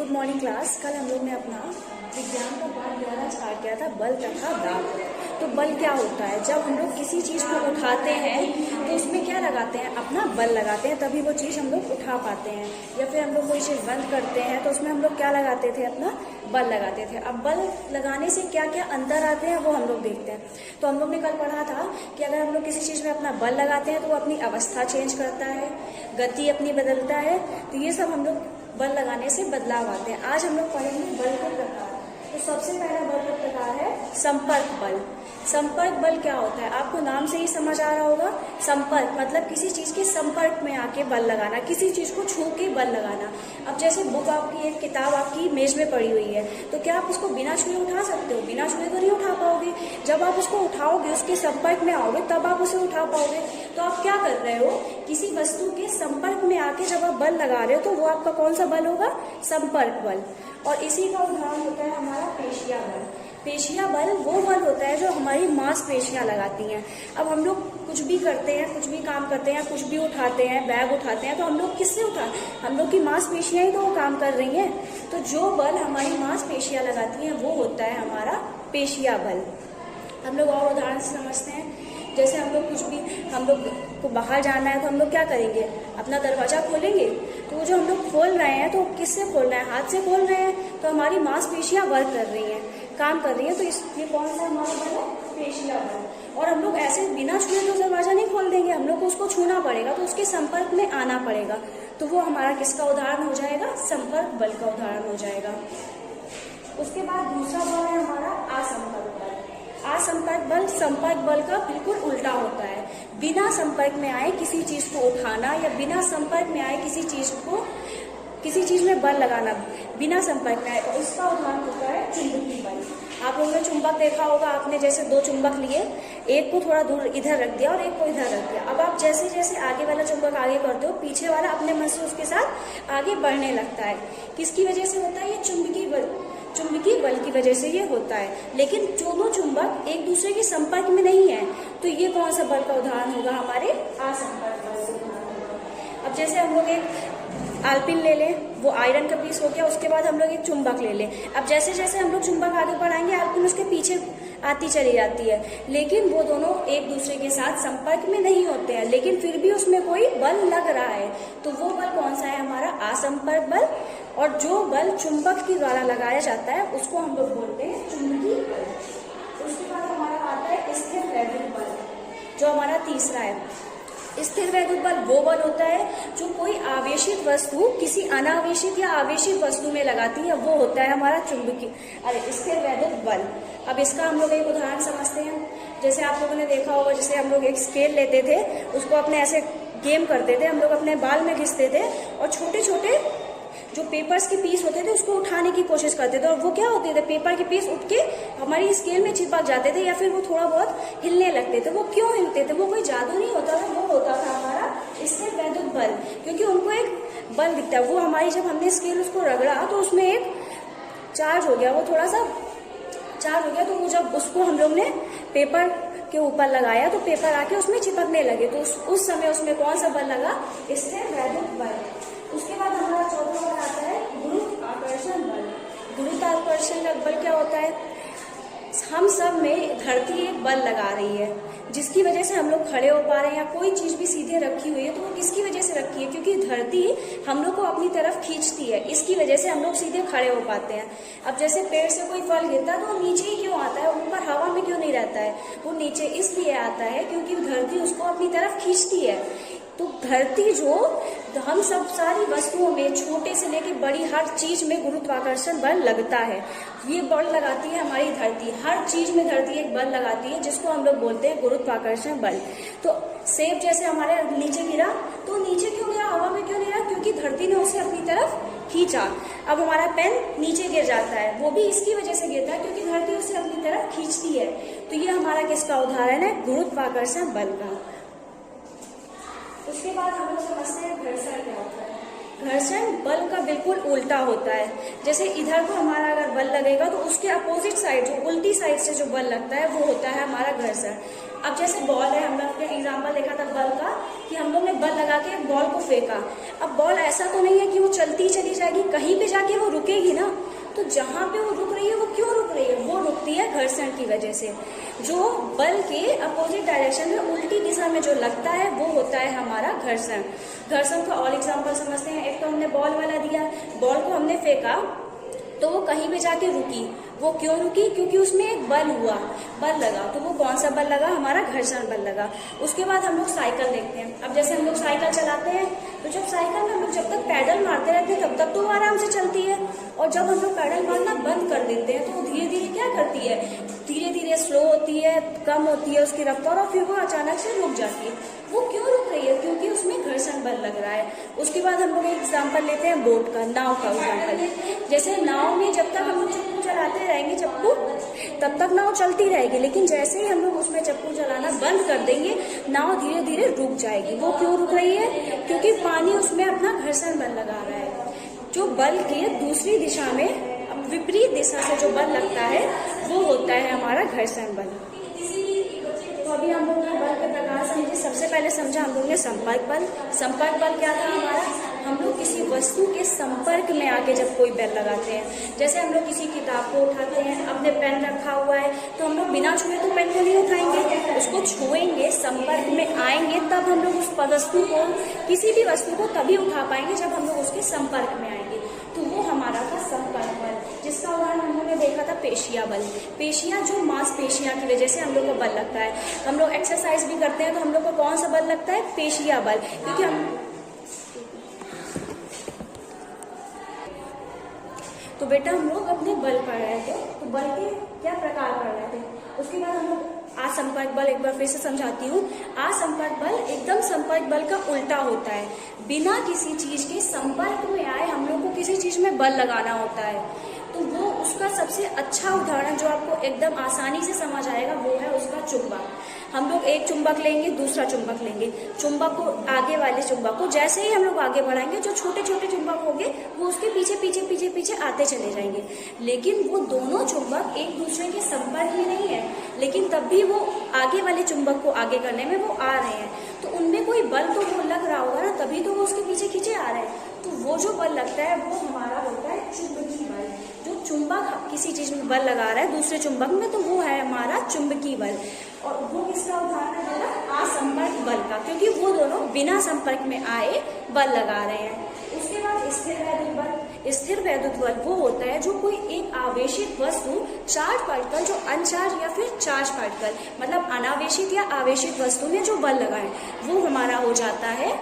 Good morning class. कल हम लोग ने अपना विज्ञान का पाठ 11 स्टार्ट किया था, बल तथा दाब। तो बल क्या होता है? जब हम लोग किसी चीज़ को उठाते हैं तो उसमें क्या लगाते हैं? अपना बल लगाते हैं, तभी वो चीज़ हम लोग उठा पाते हैं। या फिर हम लोग कोई चीज़ बंद करते हैं तो उसमें हम लोग क्या लगाते थे? अपना बल लगाते थे। अब बल लगाने से क्या क्या अंतर आते हैं वो हम लोग देखते हैं। तो हम लोग ने कल पढ़ा था कि अगर हम लोग किसी चीज़ में अपना बल लगाते हैं तो वो अपनी अवस्था चेंज करता है, गति अपनी बदलता है। तो ये सब हम लोग बल लगाने से बदलाव आते हैं। आज हम लोग पढ़ेंगे बल के प्रकार। तो सबसे पहला बल का प्रकार है संपर्क बल। संपर्क बल क्या होता है? आपको नाम से ही समझ आ रहा होगा। संपर्क मतलब किसी चीज के संपर्क में आके बल लगाना, किसी चीज को छू के बल लगाना। अब जैसे बुक आपकी, एक किताब आपकी मेज में पड़ी हुई है, तो क्या आप उसको बिना छुए उठा सकते हो? बिना छुए तो नहीं उठा पाओगे। जब आप उसको उठाओगे, उसके संपर्क में आओगे, तब आप उसे उठा पाओगे। तो आप क्या कर रहे हो? किसी वस्तु के संपर्क में आके जब आप बल लगा रहे हो तो वो आपका कौन सा बल होगा? संपर्क बल। और इसी का उदाहरण होता है हमारा पेशिया बल। पेशिया बल वो बल होता है जो हमारी मांसपेशियां लगाती हैं। अब हम लोग कुछ भी करते हैं, कुछ भी काम करते हैं, कुछ भी उठाते हैं, बैग उठाते हैं, तो हम लोग किससे हम लोग की मांसपेशियां ही तो वो काम कर रही हैं। तो जो बल हमारी मांसपेशियां लगाती हैं वो होता है हमारा पेशिया बल। हम लोग और उदाहरण से समझते हैं। जैसे हम लोग को बाहर जाना है तो हम लोग क्या करेंगे? अपना दरवाजा खोलेंगे। तो वो जो हम लोग खोल रहे हैं तो किससे खोल रहे हैं? हाथ से खोल रहे हैं। तो हमारी मांसपेशियां वर्क कर रही हैं, काम कर रही है। तो ये कौन सा हमारा बल है? पेशिया बल। और हम लोग ऐसे बिना छुए तो दरवाजा नहीं खोल देंगे, हम लोग को उसको छूना पड़ेगा, तो उसके संपर्क में आना पड़ेगा। तो वो हमारा किसका उदाहरण हो जाएगा? संपर्क बल का उदाहरण हो जाएगा। उसके बाद दूसरा बल है हमारा असंपर्क बल। असंपर्क बल संपर्क बल का बिल्कुल उल्टा होता है। बिना संपर्क में आए किसी चीज को उठाना, या बिना संपर्क में आए किसी चीज में बल लगाना, बिना संपर्क में आए। और इसका उदाहरण होता है चुंबकीय बल। आप लोगों ने चुंबक देखा होगा। आपने जैसे दो चुंबक लिए, एक को थोड़ा दूर इधर रख दिया और एक को इधर रख दिया। अब आप जैसे जैसे आगे वाला चुंबक आगे करते हो, पीछे वाला अपने मन से उसके साथ आगे बढ़ने लगता है। किसकी वजह से होता है? ये चुंबकीय बल की वजह से ये होता है। लेकिन दोनों चुंबक एक दूसरे के संपर्क में नहीं है, तो ये कौन सा बल का उदाहरण होगा? हमारे असंपर्क बल का उदाहरण होगा। अब जैसे हम लोग एक आलपिन ले लें, वो आयरन का पीस हो गया। उसके बाद हम लोग एक चुंबक ले लें। अब जैसे जैसे हम लोग चुंबक आगे बढ़ाएंगे, आलपिन उसके पीछे आती चली जाती है। लेकिन वो दोनों एक दूसरे के साथ संपर्क में नहीं होते हैं, लेकिन फिर भी उसमें कोई बल लग रहा है। तो वो बल कौन सा है? हमारा असंपर्क बल। और जो बल चुंबक के द्वारा लगाया जाता है उसको हम लोग बोलते हैं चुंबकीय बल। उसके बाद हमारा आता है स्थिर वैद्युत बल, जो हमारा तीसरा है। स्थिर वैद्युत बल वो बल होता है जो कोई आवेशित वस्तु किसी अनावेशित या आवेशित वस्तु में लगाती है, वो होता है हमारा स्थिर वैद्युत बल। अब इसका हम लोग एक उदाहरण समझते हैं। जैसे आप लोगों ने देखा होगा, जैसे हम लोग एक स्केल लेते थे, उसको अपने ऐसे गेम करते थे, हम लोग अपने बाल में घिसते थे और छोटे छोटे जो पेपर्स के पीस होते थे उसको उठाने की कोशिश करते थे। और वो क्या होते थे? पेपर के पीस उठ के हमारी स्केल में चिपक जाते थे, या फिर वो थोड़ा बहुत हिलने लगते थे। वो क्यों हिलते थे? वो कोई जादू नहीं होता था, वो होता था हमारा स्थिर वैद्युत बल। क्योंकि उनको एक बल दिखता है। वो हमारी जब हमने स्केल उसको रगड़ा तो उसमें एक चार्ज हो गया, वो थोड़ा सा चार्ज हो गया। तो वो जब उसको हम लोग ने पेपर के ऊपर लगाया तो पेपर आके उसमें चिपकने लगे। तो उस समय उसमें कौन सा बल लगा? स्थिर वैद्युत बल। उसके बाद हमारा चौथा बल आता है गुरुत्वाकर्षण बल। गुरुत्वाकर्षण बल क्या होता है? हम सब में धरती एक बल लगा रही है, जिसकी वजह से हम लोग खड़े हो पा रहे हैं, या कोई चीज भी सीधे रखी हुई है तो वो किसकी वजह से रखी है? क्योंकि धरती हम लोग को अपनी तरफ खींचती है, इसकी वजह से हम लोग सीधे खड़े हो पाते हैं। अब जैसे पेड़ से कोई फल गिरता है तो वो नीचे ही क्यों आता है? ऊपर हवा में क्यों नहीं रहता है? वो नीचे इसलिए आता है क्योंकि धरती उसको अपनी तरफ खींचती है। तो धरती जो हम सब सारी वस्तुओं में, छोटे से लेकर बड़ी हर चीज में गुरुत्वाकर्षण बल लगता है। ये बल लगाती है हमारी धरती, हर चीज में धरती एक बल लगाती है, जिसको हम लोग बोलते हैं गुरुत्वाकर्षण बल। तो सेब जैसे हमारे नीचे गिरा, तो नीचे क्यों गिरा? हवा में क्यों नहीं गिरा? क्योंकि धरती ने उसे अपनी तरफ खींचा। अब हमारा पेन नीचे गिर जाता है, वो भी इसकी वजह से गिरता है क्योंकि धरती उसे अपनी तरफ खींचती है। तो ये हमारा किसका उदाहरण है? गुरुत्वाकर्षण बल का। उसके बाद हम लोग समझते हैं घर्षण क्या होता है। घर्षण बल का बिल्कुल उल्टा होता है। जैसे इधर को हमारा अगर बल लगेगा तो उसके अपोजिट साइड, जो उल्टी साइड से जो बल लगता है वो होता है हमारा घर्षण। अब जैसे बॉल है, हमने अपने एग्जाम्पल देखा था बल का कि हम लोग ने बल लगा के बॉल को फेंका। अब बॉल ऐसा तो नहीं है कि वो चलती चली जाएगी, कहीं पे जाके वो रुकेगी ना। तो जहाँ पे वो रुक रही है वो क्यों रुक रही है? वो रुकती है घर्षण की वजह से। जो बल के अपोजिट डायरेक्शन में उल्टी दिशा में जो लगता है वो होता है हमारा घर्षण। घर्षण का और एग्जाम्पल समझते हैं। एक तो हमने बॉल वाला दिया, बॉल को हमने फेंका तो वो कहीं पे जाके रुकी। वो क्यों रुकी? क्योंकि उसमें एक बल हुआ, बल लगा। तो वो कौन सा बल लगा? हमारा घर्षण बल लगा। उसके बाद हम लोग साइकिल देखते हैं। अब जैसे हम लोग साइकिल चलाते हैं तो जब साइकिल में हम लोग जब तक पैडल मारते रहते हैं तब तक तो आराम से चलती है, और जब हम लोग पैडल मारना बंद कर देते हैं तो वो धीरे धीरे क्या करती है? धीरे धीरे स्लो होती है, कम होती है उसकी रफ्तार, और फिर वो अचानक से रुक जाती है। वो क्यों रुक रही है? क्योंकि उसमें घर्षण बल लग रहा है। उसके बाद हम लोग एक एग्जाम्पल लेते हैं बोट का, नाव का एग्जाम्पल। जैसे नाव में जब तक हम लोग चप्पू चलाते रहेंगे चप्पू, तब तक नाव चलती रहेगी, लेकिन जैसे ही हम लोग उसमें चप्पू चलाना बंद कर देंगे नाव धीरे धीरे रुक जाएगी। वो क्यों रुक रही है? क्योंकि पानी उसमें अपना घर्षण बल लगा रहा है। जो बल के दूसरी दिशा में, विपरीत दिशा से जो बल लगता है वो होता है हमारा घर्षण बल। तो अभी हम लोग ने बल के प्रकार समझे। सबसे पहले समझा हम लोग ने संपर्क बल। संपर्क बल क्या था हमारा? हम लोग किसी वस्तु के संपर्क में आके जब कोई बल लगाते हैं, जैसे हम लोग किसी किताब को उठाते हैं, अपने पेन रखा हुआ है तो हम लोग बिना छुए तो पेन को नहीं उठाएंगे, उसको छुएंगे, संपर्क में आएंगे, तब हम लोग उस वस्तु को, किसी भी वस्तु को तभी उठा पाएंगे जब हम लोग उसके संपर्क में आएंगे। तो वो हमारा था संपर्क बल, जिसका उदाहरण हम लोग ने देखा था पेशिया बल। पेशियां जो मांसपेशियां की वजह से हम लोग को बल लगता है। हम लोग एक्सरसाइज भी करते हैं तो हम लोग को कौन सा बल लगता है? पेशिया बल। क्योंकि हम तो बेटा हम लोग अपने बल पढ़ रहे थे, तो बल के क्या प्रकार पढ़ रहे थे। उसके बाद हम लोग असंपर्क बल, एक बार फिर से समझाती हूँ। असंपर्क बल एकदम संपर्क बल का उल्टा होता है। बिना किसी चीज के संपर्क में आए हम लोग को किसी चीज में बल लगाना होता है। तो वो उसका सबसे अच्छा उदाहरण जो आपको एकदम आसानी से समझ आएगा वो है उसका चुंबक। हम लोग एक चुंबक लेंगे, दूसरा चुंबक लेंगे, चुंबक को, आगे वाले चुंबक को जैसे ही हम लोग आगे बढ़ाएंगे जो छोटे छोटे चुंबक होंगे वो उसके पीछे पीछे पीछे पीछे आते चले जाएंगे। लेकिन वो दोनों चुंबक एक दूसरे के संपर्क में नहीं है, लेकिन तब भी वो आगे वाले चुंबक को आगे करने में वो आ रहे हैं। तो उनमें कोई बल तो वो लग रहा होगा ना, तभी तो वो उसके पीछे खींचे आ रहे हैं। तो वो जो बल लगता है वो हमारा होता है चुंबकीय बल। जो चुंबक किसी चीज में बल लगा रहा है दूसरे चुंबक में, तो वो है हमारा चुंबकीय बल। और वो किसका उदाहरण है? असंपर्क बल का, क्योंकि वो दोनों बिना संपर्क में आए बल लगा रहे हैं। उसके बाद स्थिर वैद्युत बल। स्थिर वैद्युत बल वो होता है जो कोई एक आवेशित वस्तु, चार्ज पार्टिकल जो अनचार्ज या फिर चार्ज पार्टिकल, मतलब अनावेशित या आवेशित वस्तु में जो बल लगाए, वो हमारा हो जाता है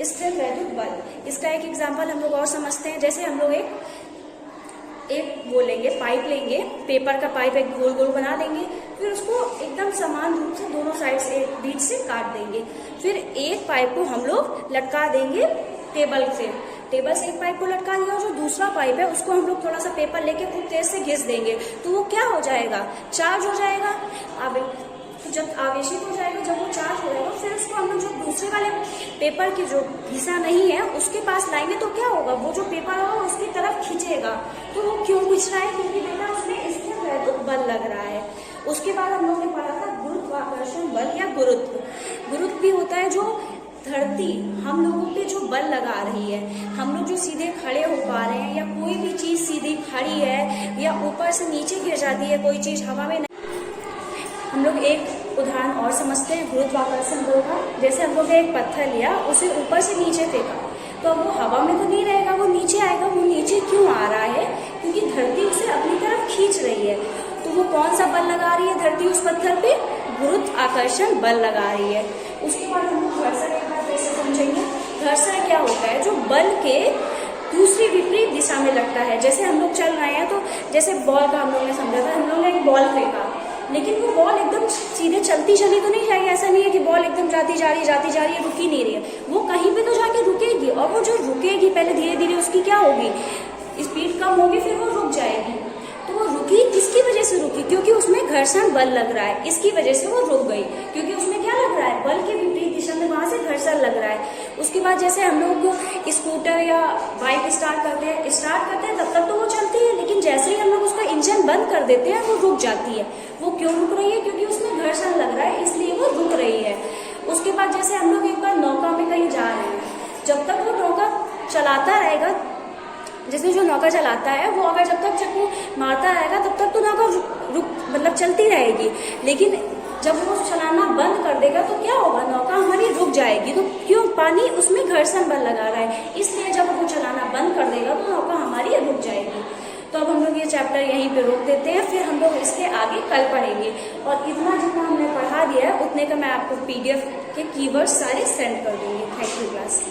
स्थिर वैद्युत बल। इसका एक एग्जाम्पल हम लोग और समझते हैं। जैसे हम लोग एक वो लेंगे, पाइप लेंगे, पेपर का पाइप एक गोल गोल बना देंगे, फिर उसको एकदम समान रूप से दोनों साइड से बीच से काट देंगे। फिर एक पाइप को हम लोग लटका देंगे टेबल से एक पाइप को लटका दिया, और जो दूसरा पाइप है उसको हम लोग थोड़ा सा पेपर लेके खूब तेज से घिस देंगे, तो वो क्या हो जाएगा? चार्ज हो जाएगा। तो जब आवेशित हो जाएगा, जब वो चार्ज हो जाएगा, फिर उसको हम लोग जो दूसरे वाले पेपर की जो हिस्सा नहीं है उसके पास लाएंगे, तो क्या होगा? वो जो पेपर होगा उसकी तरफ खींचेगा। तो वो क्यों खींच रहा है? क्योंकि बेटा उसमें स्थिर वैद्युत बल लग रहा है। उसके बाद हम लोग ने पढ़ा था गुरुत्वाकर्षण बल या गुरुत्व। गुरुत्व भी होता है जो धरती हम लोगों पे जो बल लगा रही है, हम लोग जो सीधे खड़े हो पा रहे हैं, या कोई भी चीज सीधी खड़ी है या ऊपर से नीचे गिर जाती है, कोई चीज हवा में नहीं। हम लोग एक उदाहरण और समझते हैं गुरुत्वाकर्षण बल का। जैसे हम लोग ने एक पत्थर लिया, उसे ऊपर से नीचे फेंका, तो अब वो हवा में तो नहीं रहेगा, वो नीचे आएगा। वो नीचे क्यों आ रहा है? क्योंकि धरती उसे अपनी तरफ खींच रही है। तो वो कौन सा बल लगा रही है धरती उस पत्थर पे? गुरुत्वाकर्षण बल लगा रही है। उसके बाद हम लोग घर्षण एक बार कैसे समझेंगे। घर्षण क्या होता है? जो बल के दूसरी विपरीत दिशा में लगता है। जैसे हम लोग चल रहे हैं, तो जैसे बॉल का हम लोग ने समझा था, हम लोग ने एक बॉल फेंका, लेकिन वो बॉल एकदम सीधे चलती चली तो नहीं जाएगी। ऐसा नहीं है कि बॉल एकदम जाती जा रही है, रुकी नहीं रही है। वो कहीं पे तो जाके रुकेगी, और वो जो रुकेगी पहले धीरे धीरे उसकी क्या होगी? स्पीड कम होगी, फिर वो रुक जाएगी। तो वो रुकी, किसकी वजह से रुकी? क्योंकि उसमें घर्षण बल लग रहा है, इसकी वजह से वो रुक गई। क्योंकि उसमें क्या लग रहा है? बल के विपरीत दिशा में वहां से घर्षण लग रहा है। उसके बाद जैसे हम लोग स्कूटर या बाइक स्टार्ट करते हैं तब तक तो वो चलती है, लेकिन जैसे ही हम लोग उसका इंजन बंद कर देते हैं वो रुक जाती है। वो क्यों रुक रही है? क्योंकि उसमें घर्षण लग रहा है, इसलिए वो रुक रही है। उसके बाद जैसे हम लोग एक बार नौका में कहीं जा रहे हैं, जब तक वो नौका चलाता रहेगा, जिसमें जो नौका चलाता है वो अगर जब तक चक्कू मारता रहेगा तब तक तो नौका रुक मतलब चलती रहेगी, लेकिन जब वो चलाना बंद कर देगा तो क्या होगा? नौका हमारी रुक जाएगी। तो क्यों? पानी उसमें घर्षण बल लगा रहा है, इसलिए जब वो चलाना बंद कर देगा तो नौका हमारी रुक जाएगी। तो अब हम लोग ये चैप्टर यहीं पे रोक देते हैं, फिर हम लोग इसके आगे कल पढ़ेंगे। और इतना जितना हमने पढ़ा दिया है उतने का मैं आपको PDF के कीवर्ड सारे सेंड कर दूंगी। Thank you class.